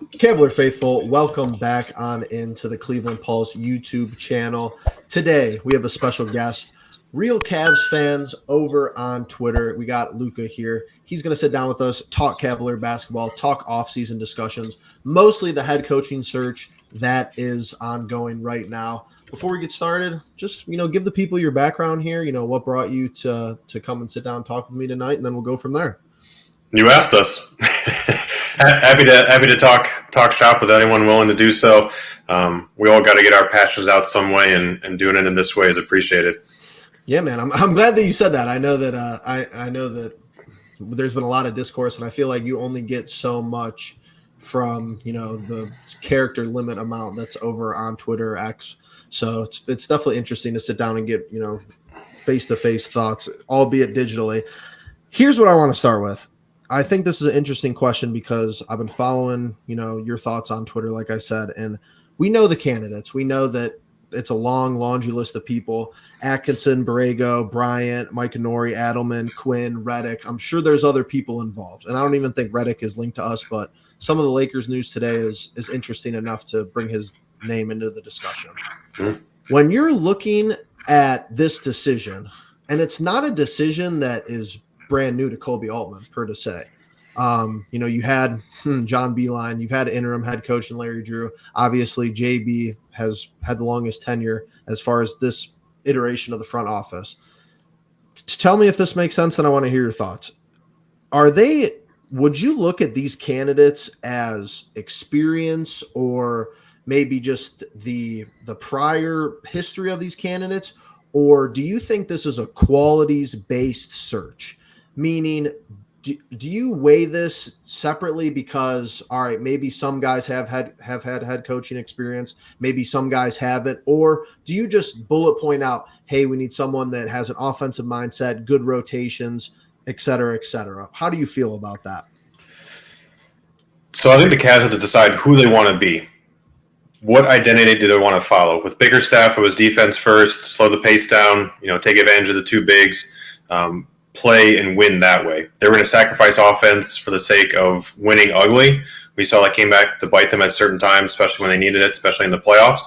Cavalier faithful, welcome back on into the Cleveland Pulse YouTube channel. Today we have a special guest, RealCavsFans over on Twitter. We got Luca here. He's going to sit down with us, talk Cavalier basketball, talk off-season discussions, mostly the head coaching search that is ongoing right now. Before we get started, just give the people your background here. What brought you to come and sit down and talk with me tonight, and then we'll go from there. You asked us. happy to talk shop with anyone willing to do so. We all got to get our passions out some way, and doing it in this way is appreciated. Yeah, man, I'm glad that you said that. I know that I know that there's been a lot of discourse, and I feel like you only get so much from the character limit amount that's over on Twitter X. So it's definitely interesting to sit down and get face-to-face thoughts, albeit digitally. Here's what I want to start with. I think this is an interesting question because I've been following, your thoughts on Twitter, like I said, and we know the candidates. We know that it's a long laundry list of people: Atkinson, Borrego, Bryant, Mike Nori, Adelman, Quinn, Redick. I'm sure there's other people involved, and I don't even think Redick is linked to us, but some of the Lakers news today is interesting enough to bring his name into the discussion. Mm-hmm. When you're looking at this decision, and it's not a decision that is brand new to Kobe Altman, per se. You had John Beilein, you've had interim head coach and Larry Drew. Obviously, JB has had the longest tenure as far as this iteration of the front office. Tell me if this makes sense, and I want to hear your thoughts. Would you look at these candidates as experience, or maybe just the prior history of these candidates, or do you think this is a qualities-based search? Meaning, do you weigh this separately because, all right, maybe some guys have had head coaching experience, maybe some guys haven't, or do you just bullet point out, hey, we need someone that has an offensive mindset, good rotations, et cetera, et cetera? How do you feel about that? So I think the Cavs have to decide who they want to be. What identity do they want to follow? With Bickerstaff, it was defense first, slow the pace down, take advantage of the two bigs, play and win that way. They were going to sacrifice offense for the sake of winning ugly. We saw that came back to bite them at certain times, especially when they needed it, especially in the playoffs.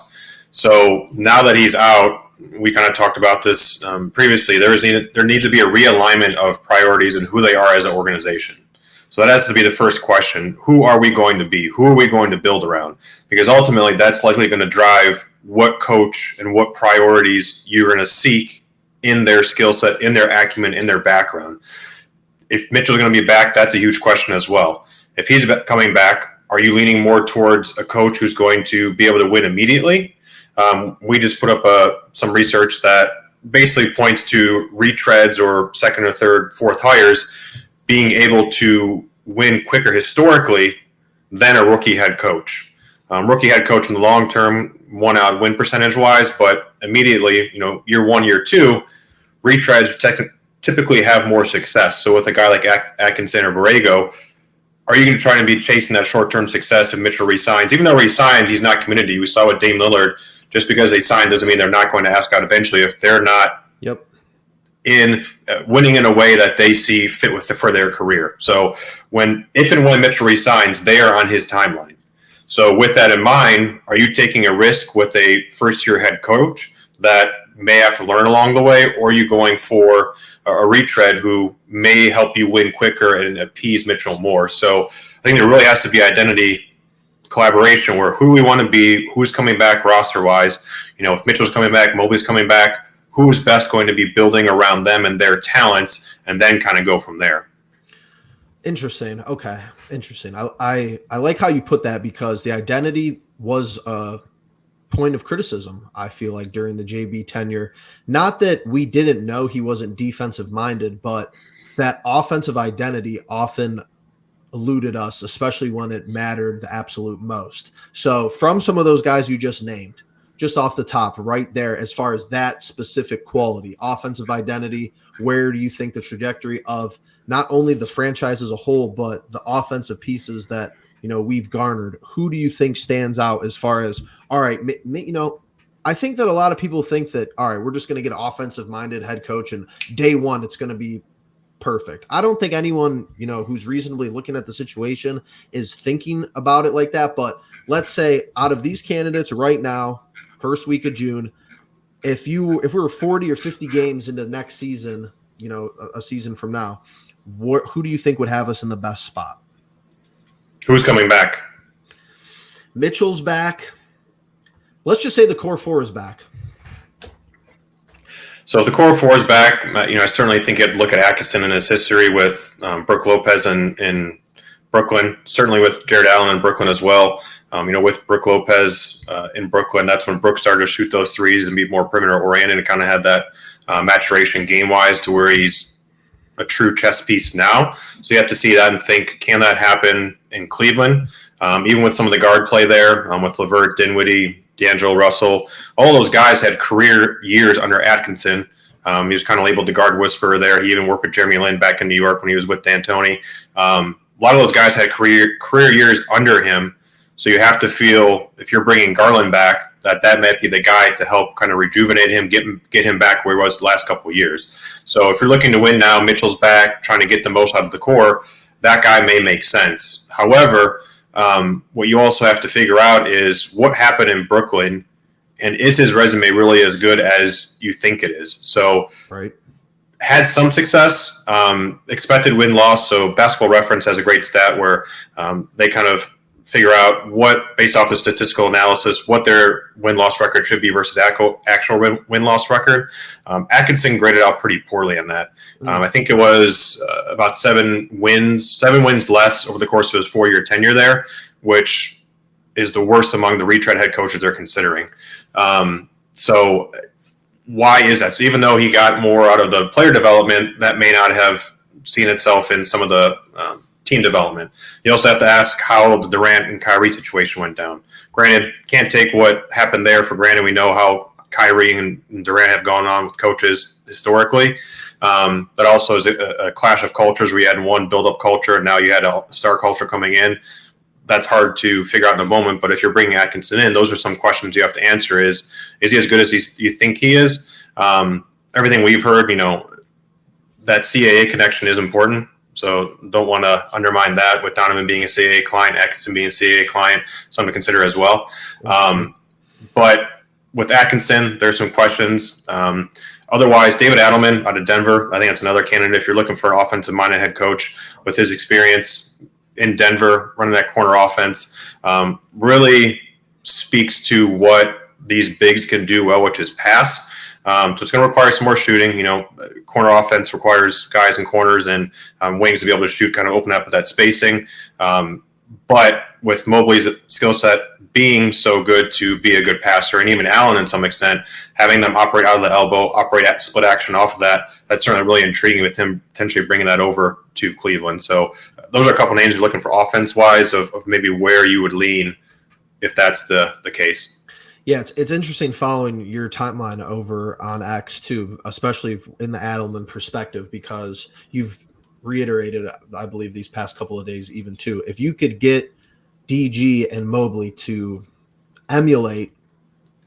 So now that he's out, we kind of talked about this previously. There needs to be a realignment of priorities and who they are as an organization. So that has to be the first question. Who are we going to be? Who are we going to build around? Because ultimately, that's likely going to drive what coach and what priorities you're going to seek in their skill set, in their acumen, in their background. If Mitchell's going to be back, that's a huge question as well. If he's coming back, are you leaning more towards a coach who's going to be able to win immediately? We just put up some research that basically points to retreads or second or third, fourth hires being able to win quicker historically than a rookie head coach. Rookie head coach in the long term won out win percentage wise, but immediately, year one, year two, retreads typically have more success. So with a guy like Atkinson or Borrego, are you going to try to be chasing that short-term success if Mitchell resigns? Even though he resigns, he's not committed to you. We saw with Dame Lillard, just because they signed doesn't mean they're not going to ask out eventually if they're not in winning in a way that they see fit for their career. So if and when Mitchell resigns, they are on his timeline. So with that in mind, are you taking a risk with a first-year head coach that may have to learn along the way, or are you going for a retread who may help you win quicker and appease Mitchell more? So I think there really has to be identity collaboration where who we want to be, who's coming back roster-wise. If Mitchell's coming back, Mobley's coming back, who's best going to be building around them and their talents, and then kind of go from there. Interesting. Okay. Interesting. I like how you put that, because the identity was a point of criticism, I feel like, during the JB tenure. Not that we didn't know he wasn't defensive minded, but that offensive identity often eluded us, especially when it mattered the absolute most. So from some of those guys you just named, just off the top right there, as far as that specific quality, offensive identity, where do you think the trajectory of not only the franchise as a whole, but the offensive pieces that we've garnered, who do you think stands out as far as, all right, I think that a lot of people think that, all right, we're just going to get an offensive minded head coach and day one it's going to be perfect. I don't think anyone, who's reasonably looking at the situation is thinking about it like that. But let's say out of these candidates right now, first week of June, if we were 40 or 50 games into the next season, a season from now, who do you think would have us in the best spot? Who's coming back? Mitchell's back. Let's just say the core four is back. So if the core four is back, I certainly think you'd look at Atkinson and his history with Brook Lopez in Brooklyn, certainly with Jared Allen in Brooklyn as well. With Brook Lopez in Brooklyn, that's when Brook started to shoot those threes and be more perimeter oriented and kind of had that maturation game wise to where he's a true chess piece now. So you have to see that and think, can that happen in Cleveland? Even with some of the guard play there, with LeVert, Dinwiddie, D'Angelo Russell, all those guys had career years under Atkinson. He was kind of labeled the guard whisperer there. He even worked with Jeremy Lin back in New York when he was with D'Antoni. A lot of those guys had career years under him. So you have to feel, if you're bringing Garland back, that might be the guy to help kind of rejuvenate him, get him back where he was the last couple of years. So if you're looking to win now, Mitchell's back, trying to get the most out of the core, that guy may make sense. However, what you also have to figure out is what happened in Brooklyn, and is his resume really as good as you think it is? So, right. Had some success, expected win-loss. So Basketball Reference has a great stat where they kind of figure out what, based off the statistical analysis, what their win-loss record should be versus actual win-loss record. Atkinson graded out pretty poorly on that. I think it was about 7 wins less over the course of his 4-year tenure there, which is the worst among the retread head coaches they're considering. So why is that? So even though he got more out of the player development, that may not have seen itself in some of the team development. You also have to ask how the Durant and Kyrie situation went down. Granted, can't take what happened there for granted. We know how Kyrie and Durant have gone on with coaches historically. But also is a clash of cultures where you had one build-up culture and now you had a star culture coming in. That's hard to figure out in the moment. But if you're bringing Atkinson in, those are some questions you have to answer. Is he as good as you think he is? Everything we've heard, that CAA connection is important. So don't want to undermine that with Donovan being a CAA client, Atkinson being a CAA client, something to consider as well. But with Atkinson, there's some questions. Otherwise, David Adelman out of Denver, I think that's another candidate if you're looking for an offensive-minded head coach with his experience in Denver, running that corner offense, really speaks to what these bigs can do well, which is pass. So it's going to require some more shooting. Corner offense requires guys in corners and wings to be able to shoot, kind of open up that spacing. But with Mobley's skill set being so good to be a good passer, and even Allen in some extent, having them operate out of the elbow, operate at split action off of that, that's certainly really intriguing with him potentially bringing that over to Cleveland. So those are a couple names you're looking for offense-wise of maybe where you would lean if that's the case. Yeah, it's interesting following your timeline over on X too, especially in the Adelman perspective, because you've reiterated, I believe, these past couple of days even too. If you could get DG and Mobley to emulate,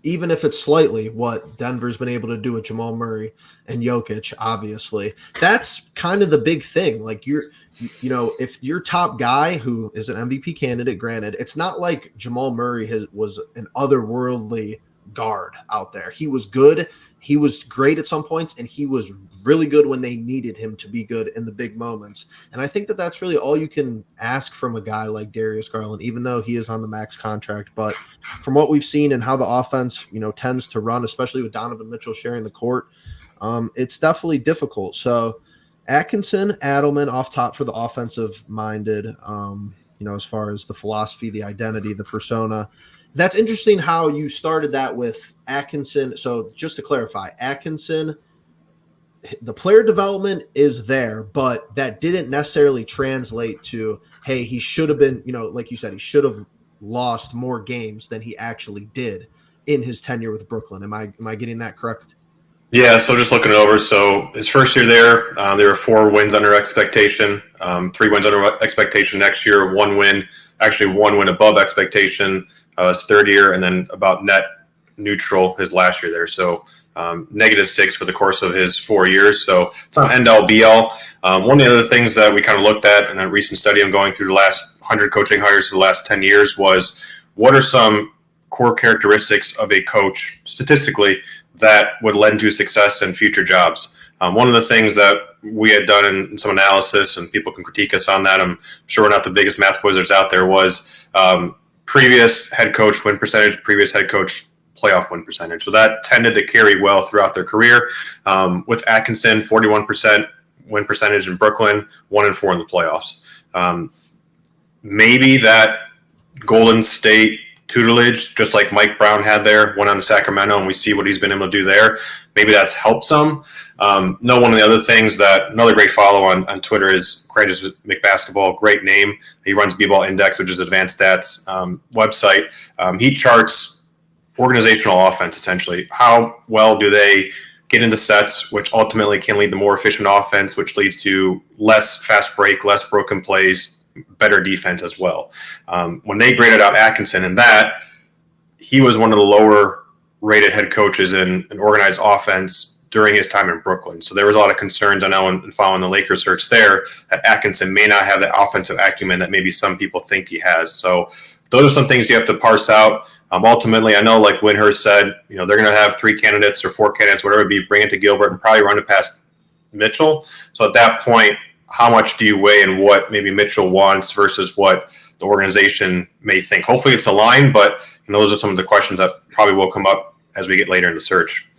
even if it's slightly, what Denver's been able to do with Jamal Murray and Jokic, obviously, that's kind of the big thing. Like if your top guy who is an MVP candidate, granted, it's not like Jamal Murray was an otherworldly guard out there. He was good. He was great at some points, and he was really good when they needed him to be good in the big moments. And I think that that's really all you can ask from a guy like Darius Garland, even though he is on the max contract. But from what we've seen and how the offense, tends to run, especially with Donovan Mitchell sharing the court, it's definitely difficult. So Atkinson, Adelman off top for the offensive-minded, as far as the philosophy, the identity, the persona. That's interesting how you started that with Atkinson. So just to clarify, Atkinson, the player development is there, but that didn't necessarily translate to, hey, he should have been, like you said, he should have lost more games than he actually did in his tenure with Brooklyn. Am I getting that correct? Yeah, so just looking it over. So his first year there were 4 wins under expectation, 3 wins under expectation next year, 1 win above expectation his third year, and then about net neutral his last year there. So -6 for the course of his 4 years. So it's not end all be all. One of the other things that we kind of looked at in a recent study I'm going through the last 100 coaching hires for the last 10 years was what are some core characteristics of a coach statistically that would lend to success in future jobs. One of the things that we had done in some analysis, and people can critique us on that, I'm sure we're not the biggest math wizards out there, was previous head coach win percentage, previous head coach playoff win percentage. So that tended to carry well throughout their career. With Atkinson, 41% win percentage in Brooklyn, 1-4 in the playoffs. Maybe that Golden State tutelage, just like Mike Brown had there, went on to Sacramento, and we see what he's been able to do there. Maybe that's helped some. No, one of the other things that another great follow on Twitter is Courageous McBasketball, great name. He runs B-Ball Index, which is advanced stats website. He charts organizational offense, essentially. How well do they get into sets, which ultimately can lead to more efficient offense, which leads to less fast break, less broken plays, better defense as well. When they graded out Atkinson in that, he was one of the lower rated head coaches in an organized offense during his time in Brooklyn. So there was a lot of concerns, I know, in following the Lakers search there, that Atkinson may not have the offensive acumen that maybe some people think he has. So those are some things you have to parse out. Ultimately, I know, like Windhurst said, they're going to have 3 candidates or 4 candidates, whatever it be, bring it to Gilbert and probably run it past Mitchell. So at that point, how much do you weigh in what maybe Mitchell wants versus what the organization may think? Hopefully it's aligned, but those are some of the questions that probably will come up as we get later in the search.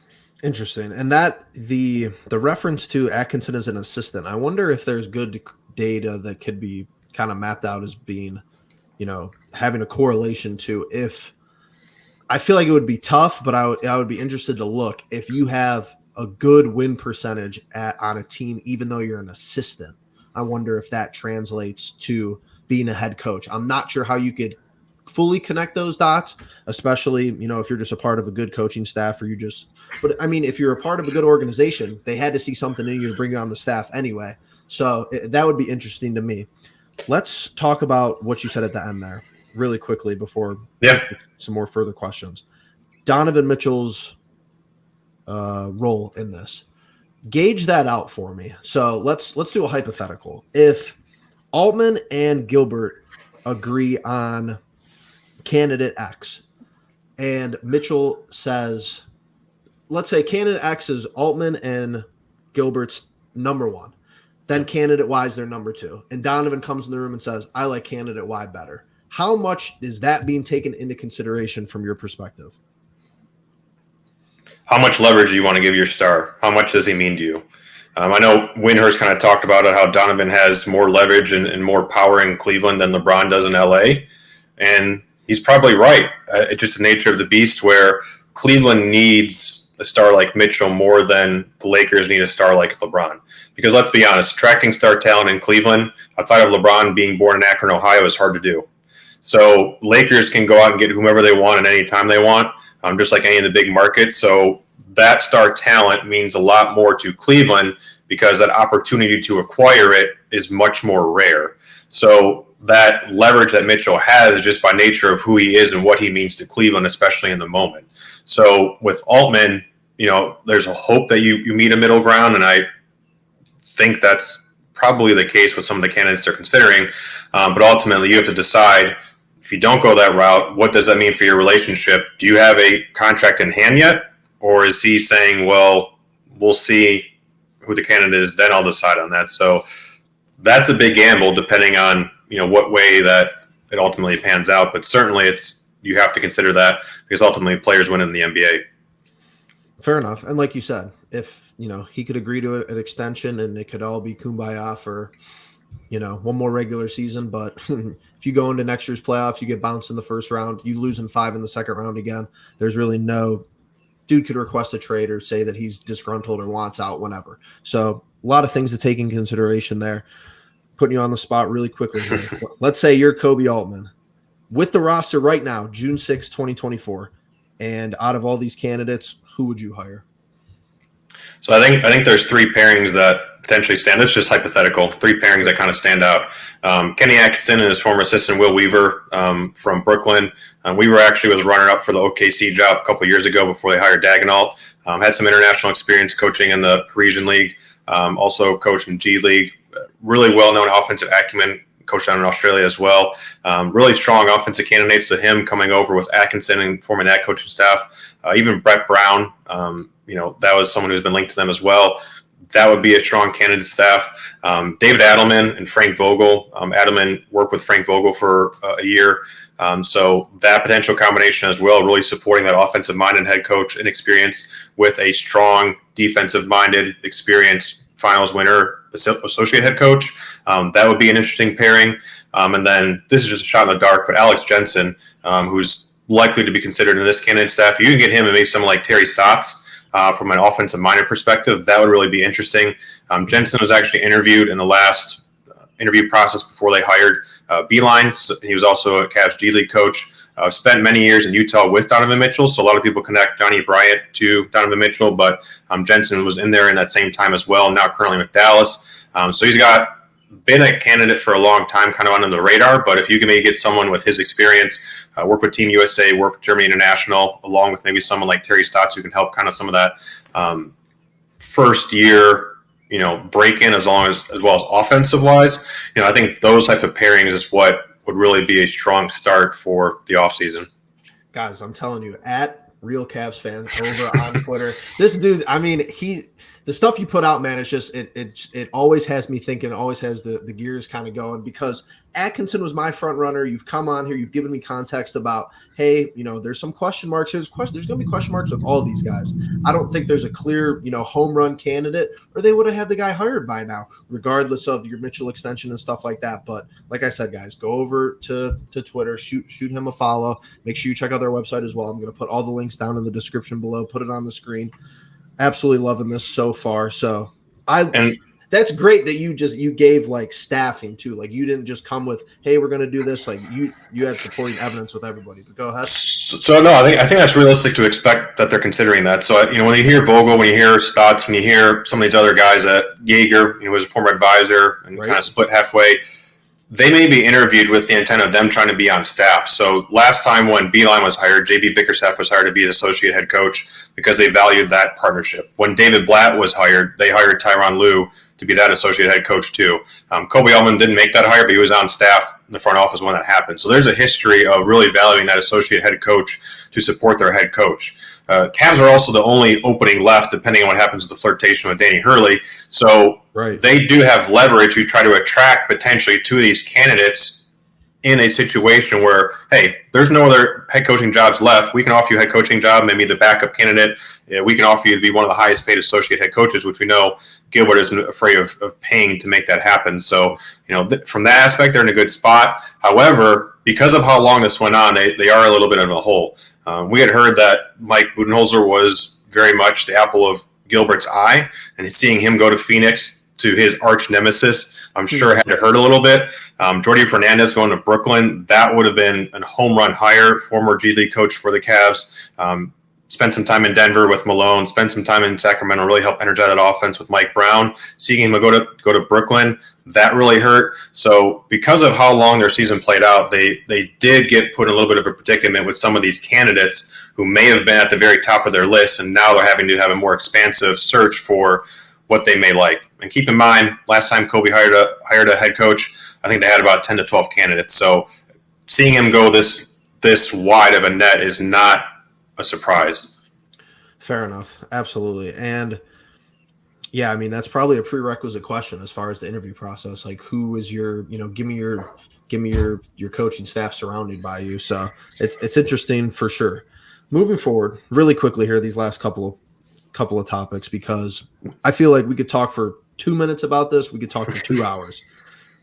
Interesting. And that the reference to Atkinson as an assistant, I wonder if there's good data that could be kind of mapped out as being, having a correlation to if I feel like it would be tough, but I would be interested to look if you have a good win percentage on a team, even though you're an assistant. I wonder if that translates to being a head coach. I'm not sure how you could fully connect those dots, especially, if you're just a part of a good coaching staff but I mean, if you're a part of a good organization, they had to see something in you to bring you on the staff anyway. So that would be interesting to me. Let's talk about what you said at the end there really quickly before some more further questions. Donovan Mitchell's role in this. Gauge that out for me. So let's do a hypothetical. If Altman and Gilbert agree on candidate X and Mitchell says, let's say candidate X is Altman and Gilbert's number 1. Then candidate Y is their number 2. And Donovan comes in the room and says, I like candidate Y better. How much is that being taken into consideration from your perspective? How much leverage do you want to give your star? How much does he mean to you? I know Windhurst kind of talked about it, how Donovan has more leverage and more power in Cleveland than LeBron does in LA. And he's probably right. It's just the nature of the beast where Cleveland needs a star like Mitchell more than the Lakers need a star like LeBron. Because let's be honest, attracting star talent in Cleveland, outside of LeBron being born in Akron, Ohio, is hard to do. So Lakers can go out and get whomever they want at any time they want. Just like any of the big markets. So that star talent means a lot more to Cleveland because that opportunity to acquire it is much more rare. So that leverage that Mitchell has is just by nature of who he is and what he means to Cleveland, especially in the moment. So with Altman, there's a hope that you meet a middle ground, and I think that's probably the case with some of the candidates they're considering. But ultimately, you have to decide, if you don't go that route, what does that mean for your relationship? Do you have a contract in hand yet? Or is he saying, well, we'll see who the candidate is, then I'll decide on that. So that's a big gamble depending on, what way that it ultimately pans out. But certainly you have to consider that because ultimately players win in the NBA. Fair enough. And like you said, if, he could agree to an extension and it could all be kumbaya for, one more regular season. But if you go into next year's playoff, you get bounced in the first round, you lose in 5 in the second round again. There's really no dude could request a trade or say that he's disgruntled or wants out whenever. So a lot of things to take in consideration there. Putting you on the spot really quickly here. Let's say you're Kobe Altman with the roster right now, June 6, 2024. And out of all these candidates, who would you hire? So I think there's 3 pairings that potentially stand. It's just hypothetical. 3 pairings that kind of stand out. Kenny Atkinson and his former assistant Will Weaver from Brooklyn. Weaver actually was runner-up for the OKC job a couple years ago before they hired Daigneault. Had some international experience coaching in the Parisian League, also coached in G League. Really well-known offensive acumen, coached down in Australia as well. Really strong offensive candidates to him coming over with Atkinson and forming that coaching staff. Even Brett Brown, that was someone who's been linked to them as well. That would be a strong candidate staff. David Adelman and Frank Vogel. Adelman worked with Frank Vogel for a year. So that potential combination as well, really supporting that offensive-minded head coach and experience with a strong defensive-minded, experienced finals winner associate head coach. That would be an interesting pairing. And then this is just a shot in the dark, but Alex Jensen, who's likely to be considered in this candidate staff, you can get him and maybe someone like Terry Stotts from an offensive-minded perspective. That would really be interesting. Jensen was actually interviewed in the last interview process before they hired Beeline. So he was also a CAVS G League coach. Spent many years in Utah with Donovan Mitchell, so a lot of people connect Johnny Bryant to Donovan Mitchell, but Jensen was in there in that same time as well, now currently with Dallas. So he's been a candidate for a long time, kind of under the radar, but if you can maybe get someone with his experience, work with Team USA, work with Germany International, along with maybe someone like Terry Stotts who can help kind of some of that first year break in as well as offensive wise. I think those type of pairings is what would really be a strong start for the offseason. Guys, I'm telling you, at RealCavsFans over on Twitter, this dude, I mean, the stuff you put out, man, it's just it always has me thinking, always has the gears kind of going, because Atkinson was my front runner. You've come on here, you've given me context about, hey, there's some question marks. There's going to be question marks with all these guys. I don't think there's a clear, home run candidate, or they would have had the guy hired by now, regardless of your Mitchell extension and stuff like that. But like I said, guys, go over to Twitter, shoot him a follow. Make sure you check out their website as well. I'm going to put all the links down in the description below, put it on the screen. Absolutely loving this so far. So that's great that you gave like staffing too. Like you didn't just come with, hey, we're going to do this. Like you had supporting evidence with everybody. But go ahead. So no, I think that's realistic to expect that they're considering that. So when you hear Vogel, when you hear Stotts, when you hear some of these other guys at Jaeger, who was a former advisor and kind of split halfway, they may be interviewed with the intent of them trying to be on staff. So last time when Beeline was hired, JB Bickerstaff was hired to be his associate head coach because they valued that partnership. When David Blatt was hired, they hired Tyronn Lue to be that associate head coach too. Kobe Allman didn't make that hire, but he was on staff in the front office when that happened. So there's a history of really valuing that associate head coach to support their head coach. Cavs are also the only opening left, depending on what happens with the flirtation with Danny Hurley. So they do have leverage to try to attract potentially two of these candidates in a situation where, hey, there's no other head coaching jobs left. We can offer you a head coaching job, maybe the backup candidate. We can offer you to be one of the highest paid associate head coaches, which we know Gilbert isn't afraid of paying to make that happen. So, from that aspect, they're in a good spot. However, because of how long this went on, they are a little bit in a hole. We had heard that Mike Budenholzer was very much the apple of Gilbert's eye, and seeing him go to Phoenix to his arch nemesis, I'm sure it had to hurt a little bit. Jordi Fernandez going to Brooklyn, that would have been a home run hire, former G League coach for the Cavs. Spent some time in Denver with Malone, spent some time in Sacramento, really helped energize that offense with Mike Brown. Seeing him go to Brooklyn, that really hurt. So because of how long their season played out, they did get put in a little bit of a predicament with some of these candidates who may have been at the very top of their list, and now they're having to have a more expansive search for what they may like. And keep in mind, last time Kobe hired a head coach, I think they had about 10 to 12 candidates. So seeing him go this wide of a net is not a surprise. Fair enough. Absolutely. And yeah, I mean, that's probably a prerequisite question as far as the interview process. Like, who is your, give me your coaching staff surrounded by you. So it's interesting for sure. Moving forward really quickly here, these last couple of topics, because I feel like we could talk for 2 minutes about this. We could talk for 2 hours.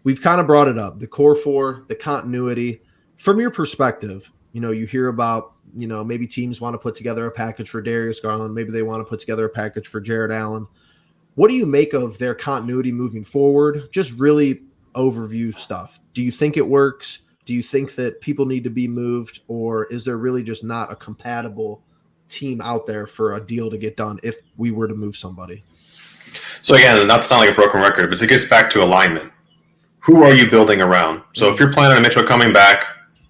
We've kind of brought it up, the core four, the continuity. From your perspective, you hear about, maybe teams want to put together a package for Darius Garland. Maybe they want to put together a package for Jared Allen. What do you make of their continuity moving forward? Just really overview stuff. Do you think it works? Do you think that people need to be moved, or is there really just not a compatible team out there for a deal to get done if we were to move somebody? So again, not to sound like a broken record, but it gets back to alignment. Who are you building around? So if you're planning on Mitchell coming back,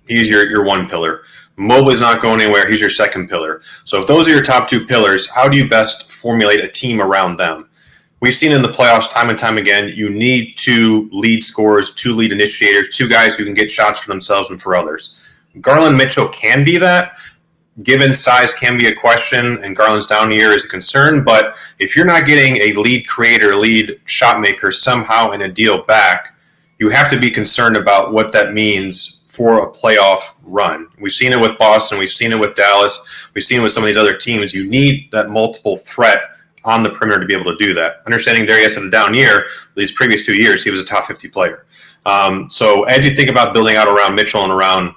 he's your one pillar. Mobley's not going anywhere. He's your second pillar. So if those are your top two pillars, how do you best formulate a team around them? We've seen in the playoffs time and time again, you need two lead scorers, two lead initiators, two guys who can get shots for themselves and for others. Garland Mitchell can be that. Given size can be a question, and Garland's down year is a concern, but if you're not getting a lead creator, lead shot maker somehow in a deal back, you have to be concerned about what that means for a playoff run. We've seen it with Boston. We've seen it with Dallas. We've seen it with some of these other teams. You need that multiple threat on the perimeter to be able to do that. Understanding Darius had a down year, these previous 2 years, he was a top 50 player. So as you think about building out around Mitchell and around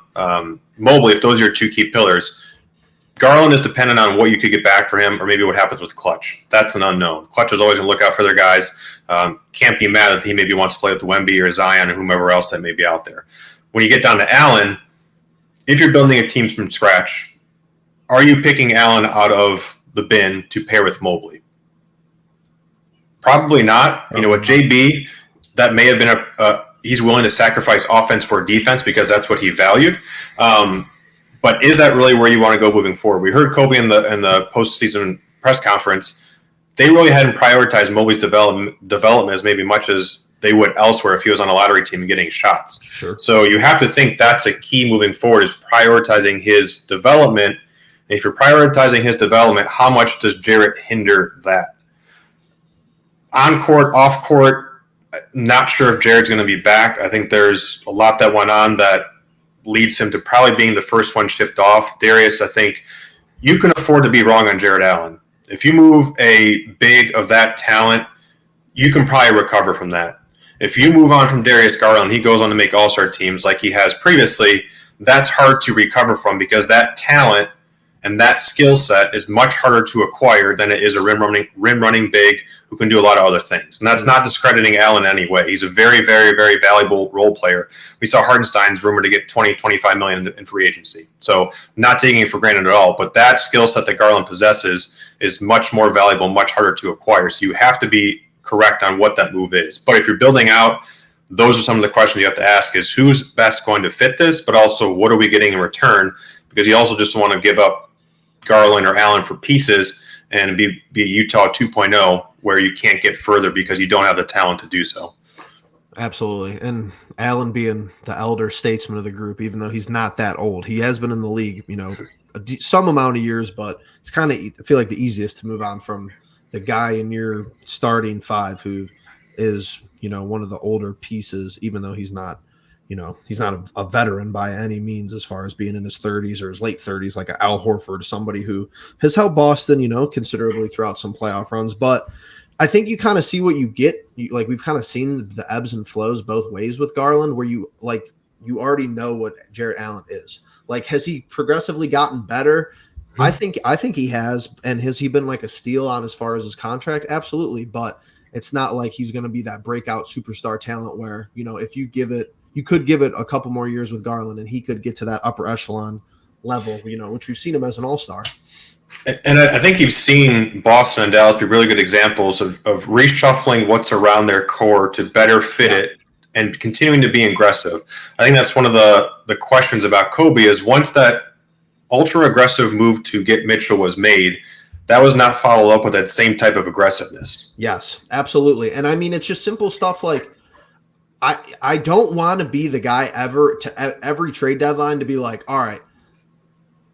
Mobley, if those are your two key pillars, Garland is dependent on what you could get back for him or maybe what happens with Clutch. That's an unknown. Clutch is always going to look out for their guys. Can't be mad that he maybe wants to play with Wemby or Zion or whomever else that may be out there. When you get down to Allen, if you're building a team from scratch, are you picking Allen out of the bin to pair with Mobley? Probably not. You know, with JB, that may have been he's willing to sacrifice offense for defense because that's what he valued. But is that really where you want to go moving forward? We heard Kobe in the postseason press conference. They really hadn't prioritized Mobley's development as maybe much as they would elsewhere if he was on a lottery team and getting shots. Sure. So you have to think that's a key moving forward is prioritizing his development. And if you're prioritizing his development, how much does Jarrett hinder that? On court, off court, not sure if Jarrett's going to be back. I think there's a lot that went on that leads him to probably being the first one shipped off. Darius, I think you can afford to be wrong on Jarrett Allen. If you move a big of that talent, you can probably recover from that. If you move on from Darius Garland, he goes on to make all-star teams like he has previously, that's hard to recover from because that talent and that skill set is much harder to acquire than it is a rim running big who can do a lot of other things. And that's not discrediting Allen in any way. He's a very, very, very valuable role player. We saw Hardenstein's rumored to get 20, 25 million in free agency. So not taking it for granted at all. But that skill set that Garland possesses is much more valuable, much harder to acquire. So you have to be correct on what that move is. But if you're building out, those are some of the questions you have to ask is who's best going to fit this, but also what are we getting in return? Because you also just want to give up Garland or Allen for pieces and be Utah 2.0 where you can't get further because you don't have the talent to do so. Absolutely. And Allen being the elder statesman of the group, even though he's not that old, he has been in the league, you know, some amount of years, but it's kind of, I feel like the easiest to move on from the guy in your starting five who is, you know, one of the older pieces, even though he's not, you know, he's not a veteran by any means as far as being in his 30s or his late 30s, like a Al Horford, somebody who has helped Boston, you know, considerably throughout some playoff runs. But I think you kind of see what you get. Like we've kind of seen the ebbs and flows both ways with Garland, where you already know what Jarrett Allen is. Like, has he progressively gotten better? I think he has. And has he been like a steal on as far as his contract? Absolutely. But it's not like he's going to be that breakout superstar talent where, you know, if you could give it a couple more years with Garland and he could get to that upper echelon level, you know, which we've seen him as an all-star. And I think you've seen Boston and Dallas be really good examples of reshuffling what's around their core to better fit it and continuing to be aggressive. I think that's one of the questions about Kobe is once that ultra-aggressive move to get Mitchell was made, that was not followed up with that same type of aggressiveness. Yes, absolutely. And I mean, it's just simple stuff like I don't want to be the guy ever to every trade deadline to be like, all right,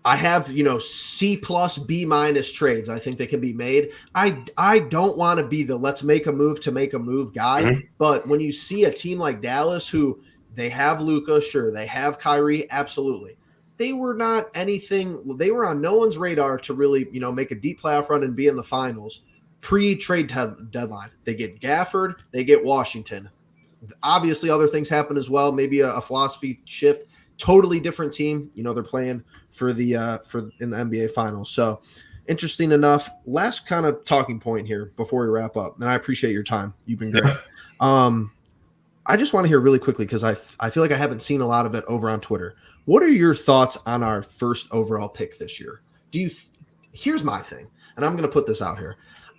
I have, you know, C plus B minus trades. I think they can be made. I don't want to be the let's make a move to make a move guy. Mm-hmm. But when you see a team like Dallas, who they have Luka, sure, they have Kyrie, absolutely. They were not anything. They were on no one's radar to really, you know, make a deep playoff run and be in the finals pre-trade deadline. They get Gafford, they get Washington. Obviously, other things happen as well. Maybe a philosophy shift. Totally different team. You know, they're playing for in the NBA Finals. So interesting enough. Last kind of talking point here before we wrap up, and I appreciate your time. You've been great. I just want to hear really quickly because I feel like I haven't seen a lot of it over on Twitter. What are your thoughts on our first overall pick this year? Here's my thing, and I'm going to put this out here.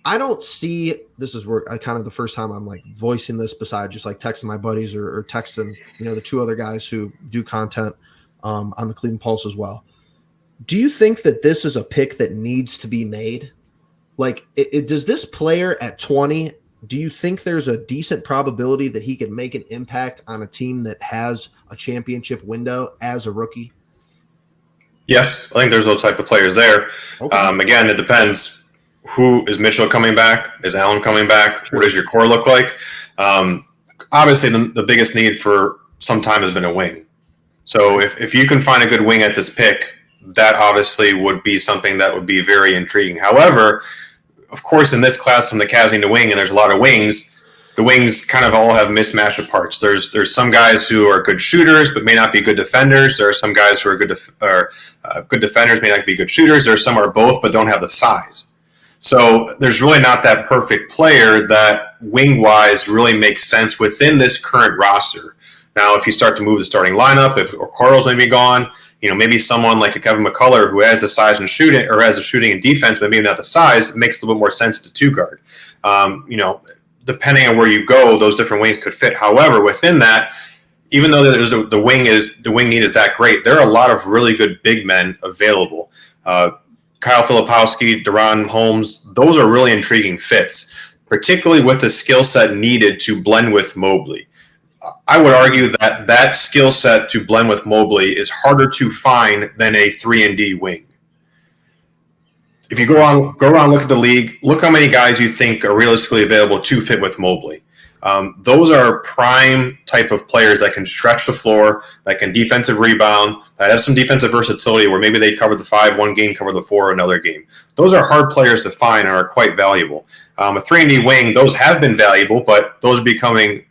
I don't see this is where I kind of the first time I'm like voicing this besides just like texting my buddies or texting, you know, the two other guys who do content on the Cleveland Pulse as well. Do you think that this is a pick that needs to be made? Like, does this player at 20, do you think there's a decent probability that he can make an impact on a team that has a championship window as a rookie? Yes, I think there's those type of players there. Okay. Again, it depends. Who is Mitchell coming back? Is Allen coming back? Sure. What does your core look like? Obviously, the biggest need for some time has been a wing. So if you can find a good wing at this pick, that obviously would be something that would be very intriguing. However, of course, in this class, from the Cavs need a wing, and there's a lot of wings. The wings kind of all have mismatched of parts. There's some guys who are good shooters but may not be good defenders. There are some guys who are good defenders, may not be good shooters. There are some who are both but don't have the size. So there's really not that perfect player that wing-wise really makes sense within this current roster. Now, if you start to move the starting lineup, if Carl's may be gone, maybe someone like a Kevin McCullough who has the size and shooting, or has the shooting and defense, but maybe not the size, it makes a little bit more sense to two guard. Depending on where you go, those different wings could fit. However, within that, even though there's the wing need is that great, there are a lot of really good big men available. Kyle Filipowski, Deron Holmes, those are really intriguing fits, particularly with the skill set needed to blend with Mobley. I would argue that skill set to blend with Mobley is harder to find than a 3-and-D wing. If you go around, look at the league, look how many guys you think are realistically available to fit with Mobley. Those are prime type of players that can stretch the floor, that can defensive rebound, that have some defensive versatility where maybe they cover the 5 one game, cover the 4 another game. Those are hard players to find and are quite valuable. A 3-and-D wing, those have been valuable, but those are becoming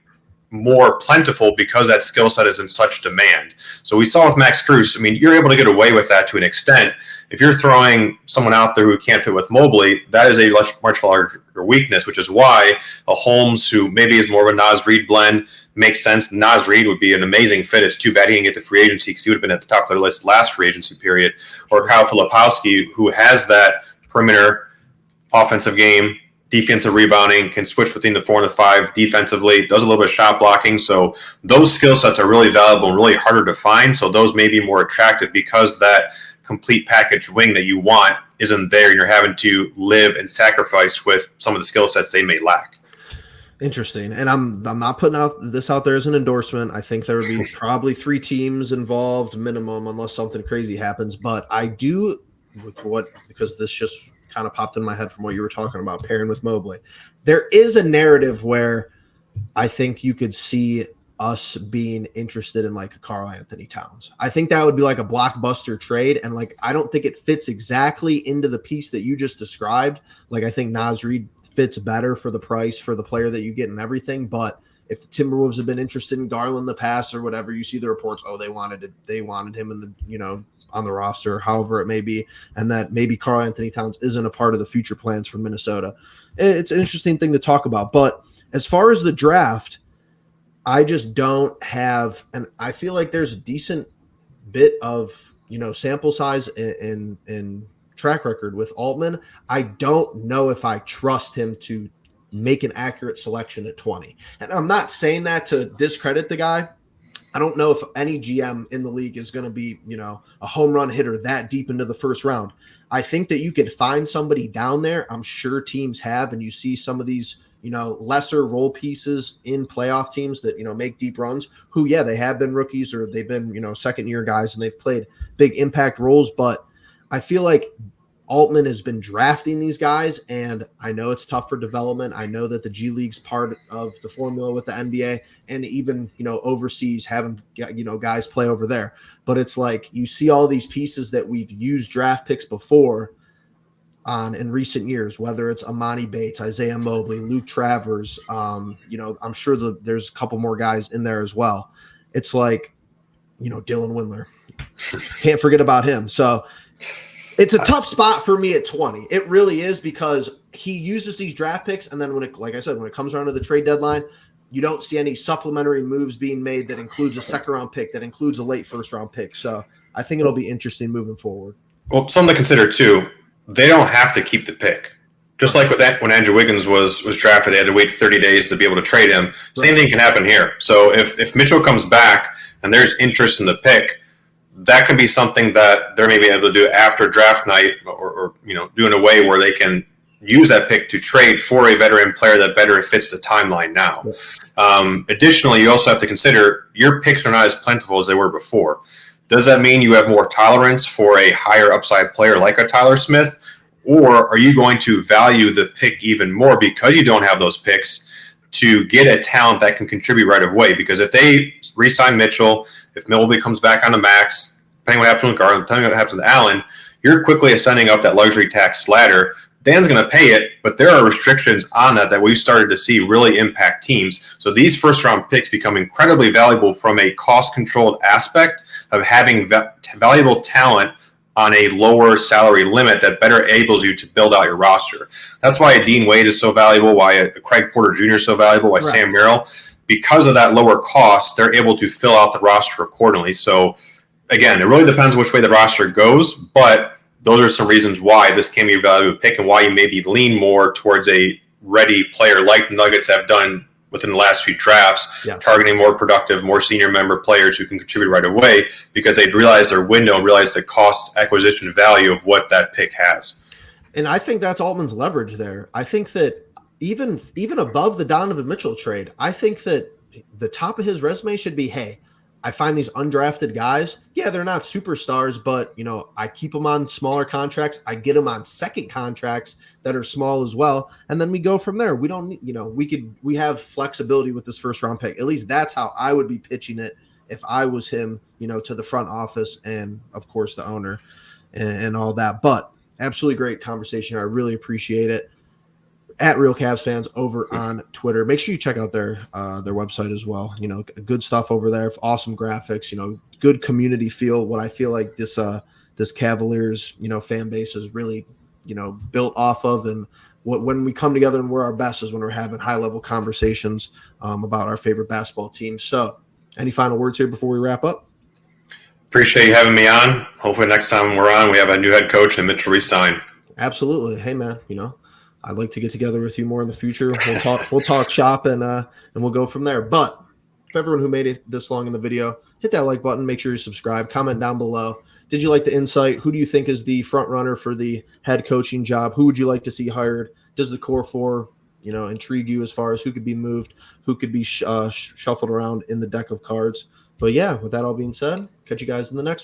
more plentiful because that skill set is in such demand. So we saw with Max Strus, you're able to get away with that to an extent. If you're throwing someone out there who can't fit with Mobley, that is a much larger weakness, which is why a Holmes, who maybe is more of a Naz Reid blend, makes sense. Naz Reid would be an amazing fit. It's too bad he didn't get to free agency because he would have been at the top of their list last free agency period. Or Kyle Filipowski, who has that perimeter offensive game, defensive rebounding, can switch between the 4 and the 5 defensively, does a little bit of shot blocking. So those skill sets are really valuable and really harder to find. So those may be more attractive because that complete package wing that you want isn't there, and you're having to live and sacrifice with some of the skill sets they may lack. Interesting. And I'm not putting this out there as an endorsement. I think there would be probably 3 teams involved minimum unless something crazy happens. But I do, because this just kind of popped in my head from what you were talking about, pairing with Mobley. There is a narrative where I think you could see us being interested in like a Karl Anthony Towns. I think that would be like a blockbuster trade. And I don't think it fits exactly into the piece that you just described. I think Naz Reid fits better for the price, for the player that you get and everything. But if the Timberwolves have been interested in Garland in the past or whatever, you see the reports, they wanted him in the, on the roster, however it may be, and that maybe Karl Anthony Towns isn't a part of the future plans for Minnesota. It's an interesting thing to talk about. But as far as the draft, I just don't have, and I feel like there's a decent bit of, sample size and track record with Altman. I don't know if I trust him to make an accurate selection at 20. And I'm not saying that to discredit the guy. I don't know if any GM in the league is going to be, a home run hitter that deep into the first round. I think that you could find somebody down there. I'm sure teams have, and you see some of these, lesser role pieces in playoff teams that, make deep runs who, they have been rookies or they've been, second year guys and they've played big impact roles. But I feel like Altman has been drafting these guys, and I know it's tough for development. I know that the G League's part of the formula with the NBA, and even, overseas having, guys play over there. But it's like you see all these pieces that we've used draft picks before in recent years, whether it's Amani Bates, Isaiah Mobley, Luke Travers, I'm sure there's a couple more guys in there as well. It's like, Dylan Windler. Can't forget about him. So it's a tough spot for me at 20. It really is, because he uses these draft picks, and then when it comes around to the trade deadline, you don't see any supplementary moves being made that includes a second-round pick, that includes a late first-round pick. So I think it'll be interesting moving forward. Well, something to consider, too, they don't have to keep the pick. Just like with that, when Andrew Wiggins was drafted, they had to wait 30 days to be able to trade him. Same thing can happen here. So if Mitchell comes back and there's interest in the pick, that can be something that they're maybe able to do after draft night, or do in a way where they can use that pick to trade for a veteran player that better fits the timeline now. Additionally, you also have to consider your picks are not as plentiful as they were before. Does that mean you have more tolerance for a higher upside player like a Tyler Smith? Or are you going to value the pick even more because you don't have those picks to get a talent that can contribute right away? Because if they re-sign Mitchell, if Milwaukee comes back on the max, depending on what happens with Garland, depending on what happens with Allen, you're quickly ascending up that luxury tax ladder. Dan's going to pay it, but there are restrictions on that we've started to see really impact teams. So these first-round picks become incredibly valuable from a cost-controlled aspect of having valuable talent on a lower salary limit that better enables you to build out your roster. That's why a Dean Wade is so valuable, why a Craig Porter Jr. is so valuable, why Sam Merrill. Because of that lower cost, they're able to fill out the roster accordingly. So, again, it really depends which way the roster goes, but those are some reasons why this can be a valuable pick and why you maybe lean more towards a ready player like the Nuggets have done within the last few drafts, targeting more productive, more senior member players who can contribute right away because they've realized their window and realized the cost acquisition value of what that pick has. And I think that's Altman's leverage there. I think that even above the Donovan Mitchell trade, I think that the top of his resume should be, hey, I find these undrafted guys. Yeah, they're not superstars, but I keep them on smaller contracts. I get them on second contracts that are small as well, and then we go from there. We don't, we have flexibility with this first round pick. At least that's how I would be pitching it if I was him, to the front office and of course the owner and all that. But absolutely great conversation. I really appreciate it. At RealCavsFans over on Twitter. Make sure you check out their website as well. Good stuff over there. Awesome graphics. Good community feel. What I feel like this Cavaliers fan base is really built off of, and when we come together and we're our best is when we're having high level conversations about our favorite basketball team. So, any final words here before we wrap up? Appreciate you having me on. Hopefully next time we're on, we have a new head coach and Mitchell resign. Absolutely. Hey man, I'd like to get together with you more in the future. We'll talk shop and we'll go from there. But for everyone who made it this long in the video, hit that like button. Make sure you subscribe. Comment down below. Did you like the insight? Who do you think is the front runner for the head coaching job? Who would you like to see hired? Does the core four, intrigue you as far as who could be moved, who could be shuffled around in the deck of cards? But yeah, with that all being said, catch you guys in the next one.